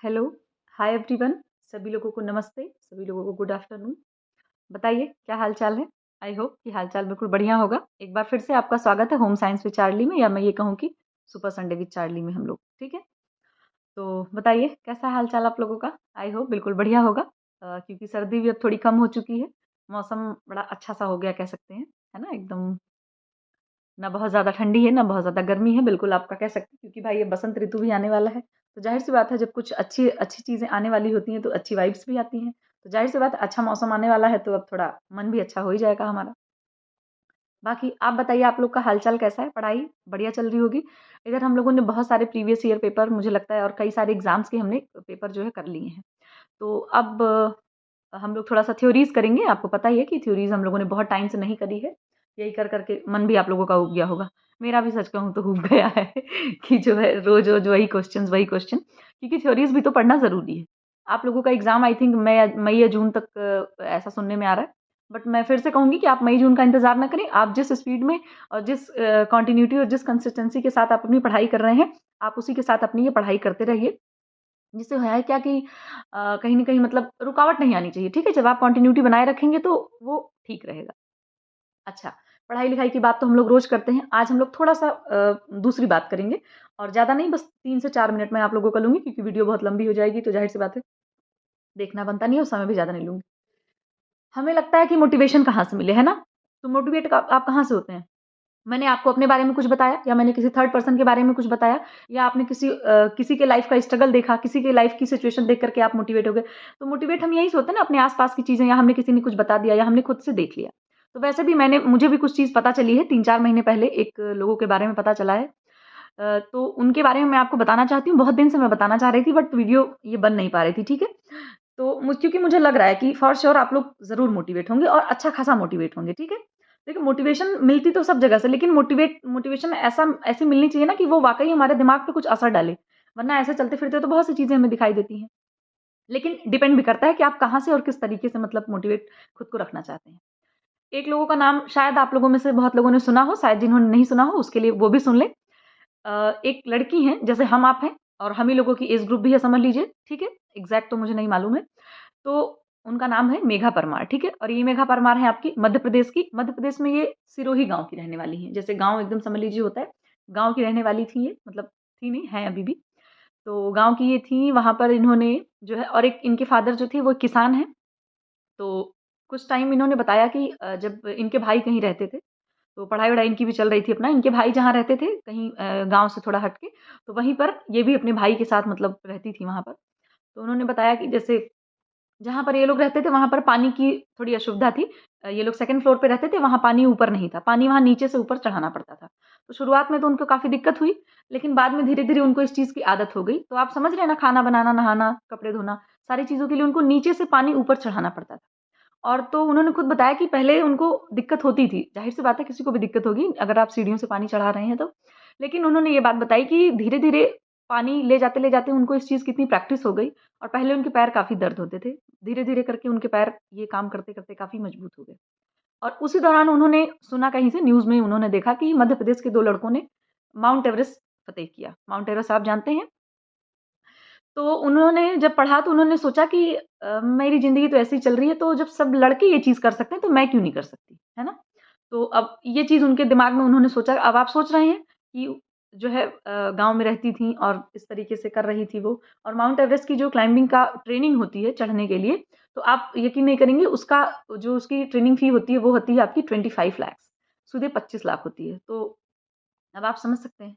Hello, hi everyone, सभी लोगों को नमस्ते, सभी लोगों को गुड आफ्टरनून। बताइए क्या हाल-चाल है? आई होप कि हाल-चाल बिल्कुल बढ़िया होगा। एक बार फिर से आपका स्वागत है होम साइंस विद चार्ली में या मैं ये कहूँ कि सुपर संडे विद चार्ली में हम लोग, ठीक है? तो बताइए कैसा हाल-चाल आप लोगों का? आई होप बिल्कुल बढ़िया होगा क्योंकि सर्दी भी अब थोड़ी कम हो चुकी है। मौसम बड़ा अच्छा-सा हो गया कह सकते हैं, है ना? एकदम ना बहुत ज़्यादा ठंडी है, ना बहुत ज़्यादा गर्मी है, बिल्कुल आपका कह सकते हैं क्योंकि भाई अब बसंत ऋतु भी आने वाला है। तो ज़ाहिर-सी बात है जब कुछ अच्छी अच्छी चीज़ें आने वाली होती हैं तो अच्छी वाइब्स भी आती हैं। तो ज़ाहिर-सी बात है अच्छा मौसम आने वाला है तो अब थोड़ा मन भी अच्छा हो ही जाएगा हमारा। बाकी आप बताइए आप लोग का हाल-चाल कैसा है? पढ़ाई बढ़िया चल रही होगी? इधर हम लोगों ने बहुत सारे प्रीवियस ईयर पेपर मुझे लगता है और कई सारे एग्ज़ाम्स के हमने पेपर जो है कर लिए हैं। तो अब हम लोग थोड़ा-सा थ्योरीज़ करेंगे। आपको पता ही है कि थ्योरीज़ हम लोगों ने बहुत टाइम से नहीं करी है। यही कर के मन भी आप लोगों का ऊब गया होगा। मेरा भी सच कहूँ तो ऊब गया है कि जो है रोज़-रोज़ वही क्वेश्चन क्योंकि थ्योरीज़ भी तो पढ़ना ज़रूरी है। आप लोगों का एग्ज़ाम आई थिंक मई या जून तक ऐसा सुनने में आ रहा है। बट मैं फिर से कहूँगी कि आप मई-जून का इंतज़ार ना करें। आप जिस स्पीड में और जिस कंटिन्यूटी और जिस कंसिस्टेंसी के साथ आप अपनी पढ़ाई कर रहे हैं, आप उसी के साथ अपनी ये पढ़ाई करते रहिए। जिससे है क्या कि कहीं न कहीं मतलब रुकावट नहीं आनी चाहिए, ठीक है? जब आप कंटिन्यूटी बनाए रखेंगे तो वो ठीक रहेगा। अच्छा, पढ़ाई-लिखाई की बात तो हम लोग रोज़ करते हैं। आज हम लोग थोड़ा-सा दूसरी बात करेंगे और ज़्यादा नहीं बस 3 से 4 मिनट मैं आप लोगों का लूँगी क्योंकि वीडियो बहुत लंबी हो जाएगी तो ज़ाहिर-सी बात है, देखना बनता नहीं है और समय भी ज़्यादा नहीं लूँगी। हमें लगता है कि मोटिवेशन कहाँ से मिले, है ना? तो मोटिवेट क आप कहाँ से होते हैं? मैंने आपको अपने बारे में कुछ बताया या मैंने किसी थर्ड पर्सन के बारे में कुछ बताया या आपने किसी के लाइफ का स्ट्रगल देखा, किसी के लाइफ की सिचुएशन देख कर के आप मोटिवेट हो गए। तो मोटिवेट हम यही से होते हैं ना अपने आस-पास की चीज़ें या हमने किसी ने कुछ बता दिया या हमने खुद से देख लिया। तो वैसे भी मुझे भी कुछ चीज़ पता चली है 3-4 महीने पहले एक लोगों के बारे में पता चला है। तो उनके बारे में मैं आपको बताना चाहती हूँ। बहुत दिन से मैं बताना चाह रही थी बट वीडियो ये बन नहीं पा रही थी, ठीक है? तो क्योंकि मुझे लग रहा है कि फॉर श्योर आप लोग ज़रूर मोटिवेट होंगे और अच्छा खासा मोटिवेट होंगे, ठीक है? देखिए मोटिवेशन मिलती तो सब जगह से लेकिन मोटिवेशन ऐसी मिलनी चाहिए ना कि वो वाक़ई हमारे दिमाग पे कुछ असर डाले। वरना ऐसे चलते-फिरते तो बहुत सी चीज़ें हमें दिखाई देती हैं। लेकिन डिपेंड भी करता है कि आप कहाँ से और किस तरीके से मतलब मोटिवेट खुद को रखना चाहते हैं। एक लोगों का नाम शायद आप लोगों में से बहुत लोगों ने सुना हो, शायद जिन्होंने नहीं सुना हो उसके लिए वो भी सुन लें। एक लड़की हैं जैसे हम आप हैं और हम ही लोगों की एज ग्रुप भी है समझ लीजिए, ठीक है? एग्ज़ैक्ट तो मुझे नहीं मालूम है। तो उनका नाम है मेघा परमार, ठीक है? और ये मेघा परमार है आपकी मध्य प्रदेश की। मध्य प्रदेश में ये सिरोही गाँव की रहने वाली हैं। जैसे गाँव एकदम समझ लीजिए होता है, गाँव की रहने वाली थी ये, मतलब थी नहीं, हैं अभी भी। तो गाँव की ये थी, वहाँ पर इन्होंने जो है और एक इनके फादर जो थे वो किसान हैं। तो कुछ टाइम इन्होंने बताया कि जब इनके भाई कहीं रहते थे, तो पढ़ाई-वढ़ाई इनकी भी चल रही थी अपना। इनके भाई जहाँ रहते थे कहीं गाँव से थोड़ा हट के, तो वहीं पर ये भी अपने भाई के साथ मतलब रहती थी वहाँ पर। तो उन्होंने बताया कि जैसे जहाँ पर ये लोग रहते थे वहाँ पर पानी की थोड़ी असुविधा थी। ये लोग 2nd फ्लोर पे रहते थे, वहाँ पानी ऊपर नहीं था। पानी वहाँ नीचे से ऊपर चढ़ाना पड़ता था। तो शुरुआत में तो उनको काफ़ी दिक्कत हुई, लेकिन बाद में धीरे-धीरे उनको इस चीज़ की आदत हो गई। तो आप समझ रहे हैं ना खाना बनाना, नहाना, कपड़े धोना, सारी चीज़ों के लिए उनको नीचे से पानी ऊपर चढ़ाना पड़ता था। और तो उन्होंने खुद बताया कि पहले उनको दिक्कत होती थी। ज़ाहिर-सी बात है किसी को भी दिक्कत होगी अगर आप सीढ़ियों से पानी चढ़ा रहे हैं तो। लेकिन उन्होंने ये बात बताई कि धीरे-धीरे पानी ले जाते उनको इस चीज़ की इतनी प्रैक्टिस हो गई और पहले उनके पैर काफ़ी दर्द होते थे। धीरे-धीरे करके उनके पैर ये काम करते-करते काफ़ी मजबूत हो गए। और उसी दौरान उन्होंने सुना कहीं से न्यूज़ में उन्होंने देखा कि मध्य प्रदेश के 2 लड़कों ने माउंट एवरेस्ट फ़तेह किया। माउंट एवरेस्ट आप जानते हैं? तो उन्होंने जब पढ़ा तो उन्होंने सोचा कि मेरी ज़िंदगी तो ऐसे ही चल रही है, तो जब सब लड़के ये चीज़ कर सकते हैं, तो मैं क्यों नहीं कर सकती, है ना? तो अब ये चीज़ उनके दिमाग में उन्होंने सोचा अब आप सोच रहे हैं कि जो है गाँव में रहती थीं और इस तरीके से कर रही थी वो और माउंट एवरेस्ट की जो क्लाइंबिंग का ट्रेनिंग होती है चढ़ने के लिए, तो आप यकीन नहीं करेंगे उसका जो उसकी ट्रेनिंग फ़ी होती है, वो होती है आपकी 25 लाख सीधे 25 लाख होती है। तो अब आप समझ सकते हैं।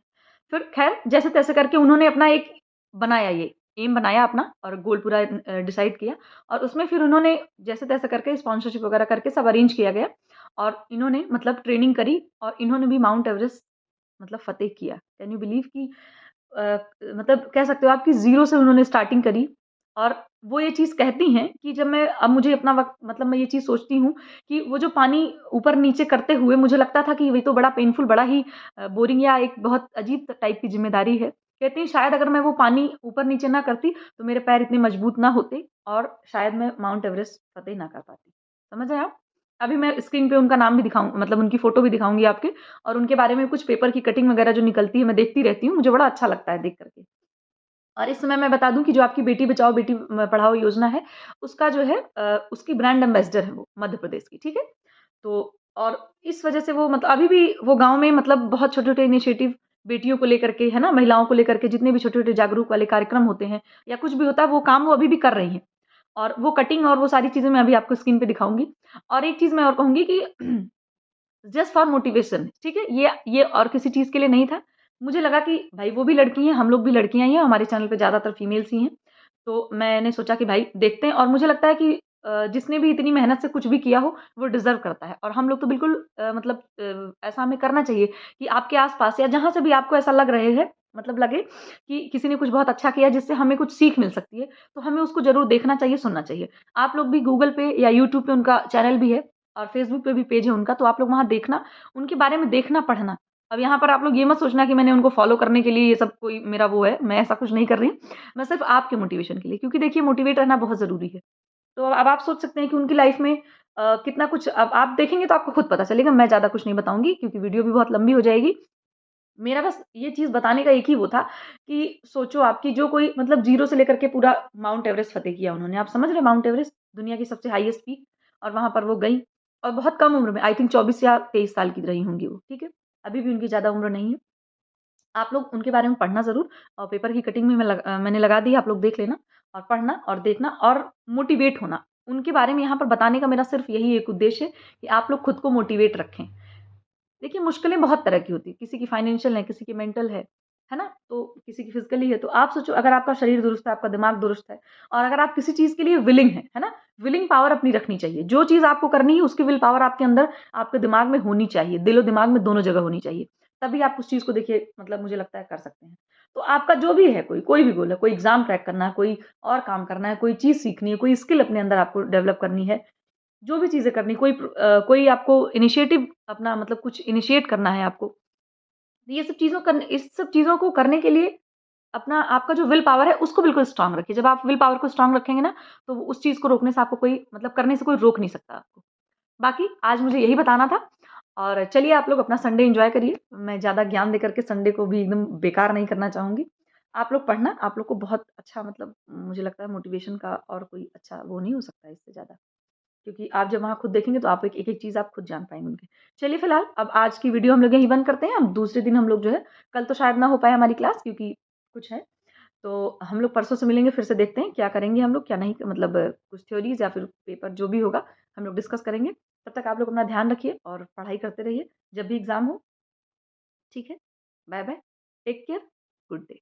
फिर ख़ैर जैसे-तैसे करके उन्होंने अपना एक बनाया ये, एम बनाया अपना और गोल पूरा डिसाइड किया और उसमें फिर उन्होंने जैसे-तैसे करके स्पॉन्सरशिप वग़ैरह करके सब अरेंज किया गया और इन्होंने मतलब ट्रेनिंग करी और इन्होंने भी माउंट एवरेस्ट मतलब फ़तेह किया। कैन यू बिलीव कि अ, मतलब कह सकते हो आप कि ज़ीरो से उन्होंने स्टार्टिंग करी और वो ये चीज़ कहती हैं कि जब मैं अब मुझे अपना वक़्त मतलब मैं ये चीज़ सोचती हूँ कि वो जो पानी ऊपर-नीचे करते हुए मुझे लगता था कि ये तो बड़ा पेनफुल, बड़ा ही बोरिंग या एक बहुत अजीब टाइप की ज़िम्मेदारी है। कहती हैं शायद अगर मैं वो पानी ऊपर-नीचे ना करती, तो मेरे पैर इतने मजबूत ना होते और शायद मैं माउंट एवरेस्ट फ़तेह ना कर पाती। समझ रहे हैं आप? अभी मैं स्क्रीन पे उनका नाम भी दिखाऊँ मतलब उनकी फ़ोटो भी दिखाऊँगी आपके और उनके बारे में कुछ पेपर की कटिंग वगैरह जो निकलती है, मैं देखती रहती हूँ, मुझे बड़ा अच्छा लगता है देख कर के। और इस समय मैं बता दूँ कि जो आपकी बेटी बचाओ बेटी पढ़ाओ योजना है, उसका जो है उसकी ब्रांड एम्बेसडर है वो मध्य प्रदेश की, ठीक है? तो और इस वजह से वो मतलब अभी भी वो गाँव में मतलब बहुत छोटे-छोटे इनिशिएटिव बेटियों को लेकर के, है ना? महिलाओं को लेकर के जितने भी छोटे-छोटे जागरूक वाले कार्यक्रम होते हैं या कुछ भी होता है, वो काम वो अभी भी कर रही हैं। और वो कटिंग और वो सारी चीज़ें मैं अभी आपको स्क्रीन पे दिखाऊँगी। और एक चीज़ मैं और कहूँगी कि जस्ट फॉर मोटिवेशन, ठीक है? ये और किसी चीज़ के लिए नहीं था। मुझे लगा कि भाई वो भी लड़की हैं, हम लोग भी लड़कियाँ ही हैं, हमारे चैनल पे ज़्यादातर फीमेल्स ही हैं। तो मैंने सोचा कि भाई देखते हैं और मुझे लगता है कि जिसने भी इतनी मेहनत से कुछ भी किया हो, वो डिज़र्व करता है। और हम लोग तो बिल्कुल मतलब ऐसा हमें करना चाहिए कि आपके आस-पास या जहाँ से भी आपको ऐसा लग रहे है मतलब लगे कि किसी ने कुछ बहुत अच्छा किया जिससे हमें कुछ सीख मिल सकती है, तो हमें उसको ज़रूर देखना चाहिए, सुनना चाहिए। आप लोग भी गूगल पे या यूट्यूब पे उनका चैनल भी है और फेसबुक पे भी पेज है उनका, तो आप लोग वहाँ देखना, उनके बारे में देखना, पढ़ना। अब यहाँ पर आप लोग ये मत सोचना कि मैंने उनको फ़ॉलो करने के लिए ये सब कोई मेरा वो है, मैं ऐसा कुछ नहीं कर रही हूँ। मैं सिर्फ़ आपके मोटिवेशन के लिए क्योंकि देखिए मोटिवेट रहना बहुत ज़रूरी है। तो अब आप सोच सकते हैं कि उनकी लाइफ़ में कितना कुछ अब आप देखेंगे तो आपको खुद पता चलेगा, मैं ज़्यादा कुछ नहीं बताऊँगी क्योंकि वीडियो भी बहुत लंबी हो जाएगी। मेरा बस ये चीज़ बताने का एक ही वो था कि सोचो आप कि जो कोई मतलब ज़ीरो से लेकर के पूरा माउंट एवरेस्ट फ़तेह किया उन्होंने। आप समझ रहे हैं माउंट एवरेस्ट दुनिया की सबसे हाईएस्ट पीक और वहाँ पर वो गईं और बहुत कम उम्र में आई थिंक 24 या 23 साल की रही होंगी वो, ठीक है? अभी भी उनकी ज़्यादा उम्र नहीं है। आप लोग उनके बारे में पढ़ना ज़रूर और पेपर की कटिंग में मैंने लगा दी है, आप लोग देख लेना और पढ़ना और देखना और मोटिवेट होना। उनके बारे में यहाँ पर बताने का मेरा सिर्फ़ यही एक उद्देश्य है कि आप लोग खुद को मोटिवेट रखें। देखिए, मुश्किलें बहुत तरह की होती हैं, किसी की फाइनेंशियल है, किसी की मेंटल है ना? तो किसी की फिज़िकली है, तो आप सोचो अगर आपका शरीर दुरुस्त है, आपका दिमाग दुरुस्त है और अगर आप किसी चीज़ के लिए विलिंग हैं, है ना? विलिंग पावर अपनी रखनी चाहिए। जो चीज़ आपको करनी है, उसकी विल पावर आपके अंदर, आपके दिमाग में होनी चाहिए, दिलो-दिमाग में दोनों जगह होनी चाहिए। तभी आप उस चीज़ को देखिए मतलब मुझे लगता है कर सकते हैं। तो आपका जो भी है कोई भी गोल है, कोई एग्ज़ाम क्रैक करना है, कोई और काम करना है, कोई चीज़ सीखनी है, कोई स्किल अपने अंदर आपको डेवलप करनी है, जो भी चीज़ें करनी कोई आपको इनिशिएटिव अपना मतलब कुछ इनिशिएट करना है आपको। ये सब चीज़ों करने इस सब चीज़ों को करने के लिए अपना आपका जो विल पावर है उसको बिल्कुल स्ट्रॉन्ग रखिए। जब आप विल पावर को स्ट्रॉन्ग रखेंगे ना, तो उस चीज़ को रोकने से आपको कोई मतलब करने से कोई रोक नहीं सकता आपको। बाकी आज मुझे यही बताना था और चलिए आप लोग अपना संडे एन्जॉय करिए। मैं ज़्यादा ज्ञान देकर के संडे को भी एकदम बेकार नहीं करना चाहूँगी। आप लोग पढ़ना, आप लोग को बहुत अच्छा मतलब मुझे लगता है मोटिवेशन का और कोई अच्छा वो नहीं हो सकता इससे ज़्यादा। क्योंकि आप जब वहाँ खुद देखेंगे तो आप एक-एक चीज़ आप खुद जान पाएँगे उनकी। चलिए फिलहाल अब आज की वीडियो हम लोग यहीं बंद करते हैं। अब दूसरे दिन हम लोग जो है कल तो शायद ना हो पाए हमारी क्लास क्योंकि कुछ है। तो हम लोग परसों से मिलेंगे फिर से देखते हैं क्या करेंगे हम लोग क्या नहीं मतलब कुछ थ्योरीज़ या फिर पेपर जो भी होगा हम लोग डिस्कस करेंगे। तब तक आप लोग अपना ध्यान रखिए और पढ़ाई करते रहिए। जब भी एग्ज़ाम हो ठीक है? Bye bye. Take care. Good day.